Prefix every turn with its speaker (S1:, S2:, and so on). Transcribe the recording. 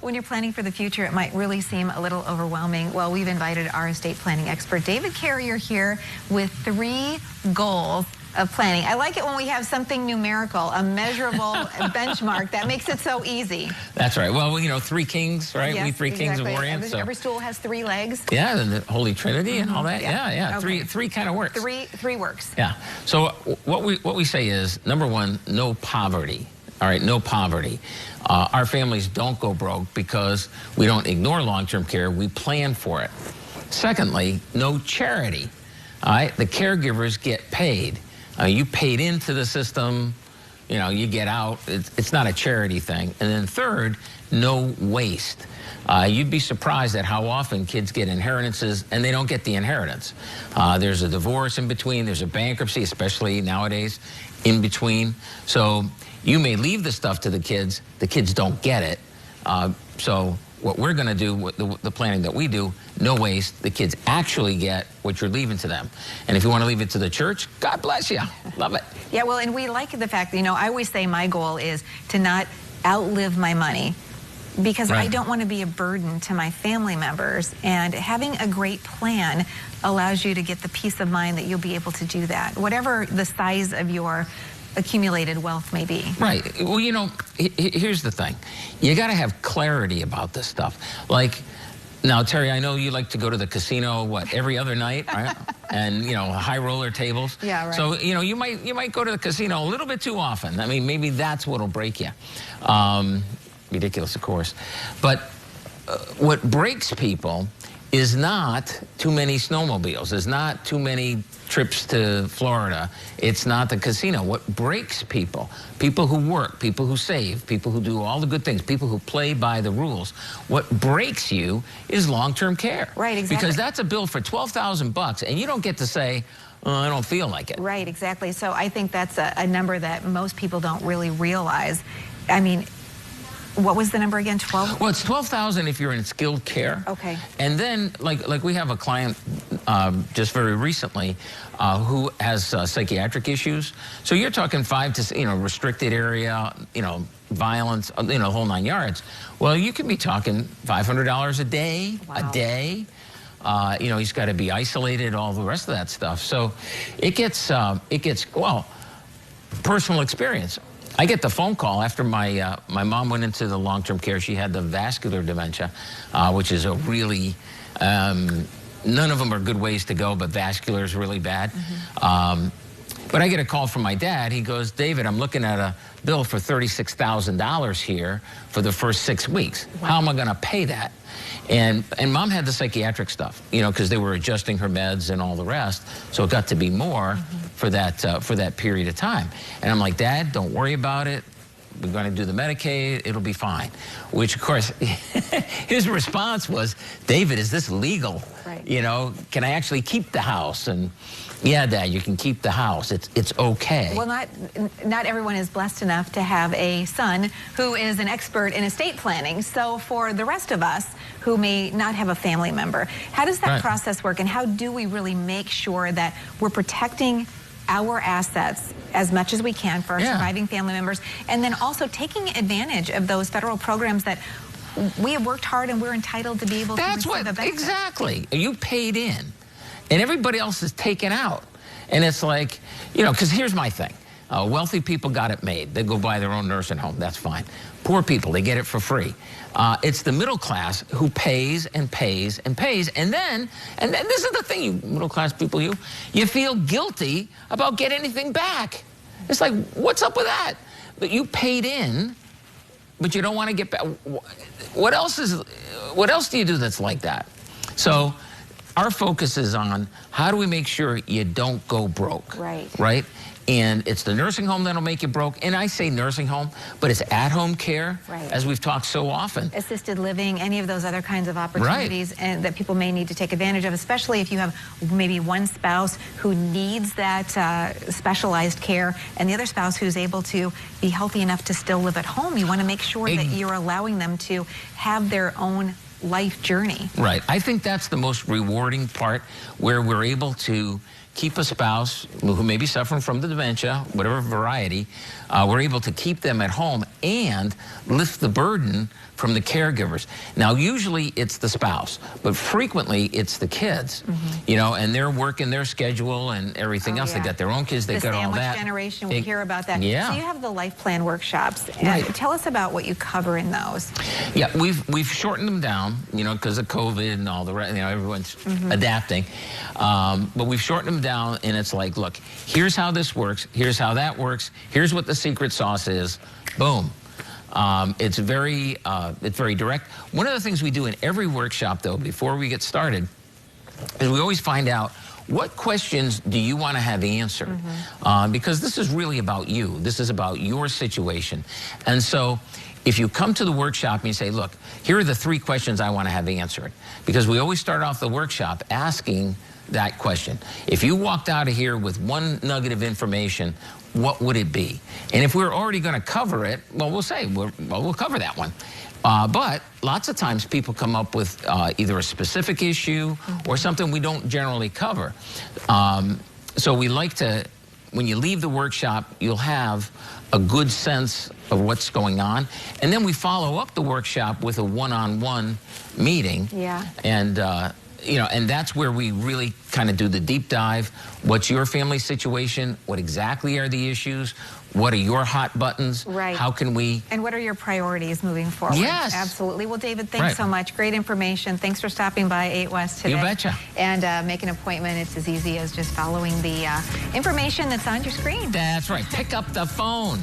S1: when you're planning for the future, it might really seem a little overwhelming. Well, we've invited our estate planning expert, David Carrier, here with 3 goals of planning. I like it when we have something numerical, a measurable benchmark. That makes it so easy.
S2: That's right. Well, you know, 3 kings, right?
S1: Yes,
S2: We 3 kings of Orient.
S1: Every stool has 3 legs.
S2: Yeah, and the Holy Trinity and all that. Yeah.
S1: Okay.
S2: Three kind of works.
S1: Three works.
S2: Yeah. So what we say is, number 1, no poverty. All right, no poverty. Our families don't go broke because we don't ignore long-term care. We plan for it. Secondly, no charity. All right, the caregivers get paid. You paid into the system, you know, you get out. It's not a charity thing. And then third, no waste. You'd be surprised at how often kids get inheritances and they don't get the inheritance. There's a divorce in between. There's a bankruptcy, especially nowadays, in between. So you may leave the stuff to the kids don't get it. So what we're going to do, with the planning that we do, no waste. The kids actually get what you're leaving to them. And if you want to leave it to the church, God bless you. Love it.
S1: Yeah, well, and we like the fact that, you know, I always say my goal is to not outlive my money, because I don't want to be a burden to my family members. And having a great plan allows you to get the peace of mind that you'll be able to do that, whatever the size of your accumulated wealth may be.
S2: Right. Well, you know, here's the thing. You got to have clarity about this stuff. Like, now, Terry, I know you like to go to the casino, what, every other night, right? And, you know, high roller tables.
S1: Yeah, right.
S2: So, you know, you might go to the casino a little bit too often. I mean, maybe that's what'll break you. Ridiculous, of course. But what breaks people is not too many snowmobiles. It's not too many trips to Florida. It's not the casino. What breaks people, people who work, people who save, people who do all the good things, people who play by the rules, what breaks you is long-term care.
S1: Right, exactly.
S2: Because that's a bill for $12,000 and you don't get to say, oh, I don't feel like it.
S1: Right, exactly. So I think that's a number that most people don't really realize. I mean, what was the number again? 12?
S2: Well, it's 12,000 if you're in skilled care.
S1: Okay.
S2: And then, like we have a client just very recently who has psychiatric issues. So you're talking 5 to, restricted area, violence, the whole 9 yards. Well, you could be talking $500 a day, he's got to be isolated, all the rest of that stuff. So it gets well, personal experience. I get the phone call after my mom went into the long-term care. She had the vascular dementia, which is a really, none of them are good ways to go, but vascular is really bad. But I get a call from my dad. He goes, David, I'm looking at a bill for $36,000 here for the first 6 weeks. Wow. How am I going to pay that? And mom had the psychiatric stuff, because they were adjusting her meds and all the rest. So it got to be more for that period of time. And I'm like, Dad, don't worry about it. We're going to do the Medicaid. It'll be fine. Which, of course, his response was, David, is this legal?
S1: Right.
S2: Can I actually keep the house? And yeah, Dad, you can keep the house. It's okay.
S1: Well, not everyone is blessed enough to have a son who is an expert in estate planning. So for the rest of us who may not have a family member, how does that process work, and how do we really make sure that we're protecting our assets as much as we can for our surviving family members, and then also taking advantage of those federal programs that we have worked hard and we're entitled to be able to receive the benefits?
S2: Exactly. You paid in, and everybody else is taken out. And it's like, because here's my thing. Wealthy people got it made. They go buy their own nursing home. That's fine. Poor people, they get it for free. It's the middle class who pays and pays and pays. And then this is the thing, you middle class people, you feel guilty about getting anything back. It's like, what's up with that? But you paid in, but you don't want to get back. What else do you do that's like that? So our focus is on how do we make sure you don't go broke. Right? And it's the nursing home that'll make you broke. And I say nursing home, but it's at-home care, as we've talked so often.
S1: Assisted living, any of those other kinds of opportunities and that people may need to take advantage of, especially if you have maybe one spouse who needs that specialized care and the other spouse who's able to be healthy enough to still live at home. You want to make sure that you're allowing them to have their own life journey.
S2: Right. I think that's the most rewarding part, where we're able to keep a spouse who may be suffering from the dementia, whatever variety, we're able to keep them at home and lift the burden from the caregivers. Now, usually it's the spouse, but frequently it's the kids, you know, and they're working their schedule and everything else. They got their own kids, they got all that.
S1: The sandwich generation, we hear about that.
S2: Yeah.
S1: So you have the Life Plan workshops. And tell us about what you cover in those.
S2: Yeah, we've shortened them down, you know, because of COVID and all the rest, you know, everyone's adapting. But we've shortened them down, and it's like, look, here's how this works, here's how that works, here's what the secret sauce is, boom. It's very direct. One of the things we do in every workshop, though, before we get started, is we always find out what questions do you want to have answered? Because this is really about you. This is about your situation. And so if you come to the workshop and you say, look, here are the 3 questions I want to have answered, because we always start off the workshop asking that question. If you walked out of here with one nugget of information, what would it be? And if we're already going to cover it, well, we'll say, we'll cover that one. But lots of times people come up with either a specific issue or something we don't generally cover. So we like to, when you leave the workshop, you'll have a good sense of what's going on. And then we follow up the workshop with a one-on-one meeting.
S1: Yeah.
S2: And, you know, and that's where we really kind of do the deep dive. What's your family situation? What exactly are the issues? What are your hot buttons?
S1: Right.
S2: How can we?
S1: And what are your priorities moving forward?
S2: Yes.
S1: Absolutely. Well, David, thanks so much. Great information. Thanks for stopping by EightWest today.
S2: You betcha.
S1: And make an appointment. It's as easy as just following the information that's on your screen.
S2: That's right. Pick up the phone.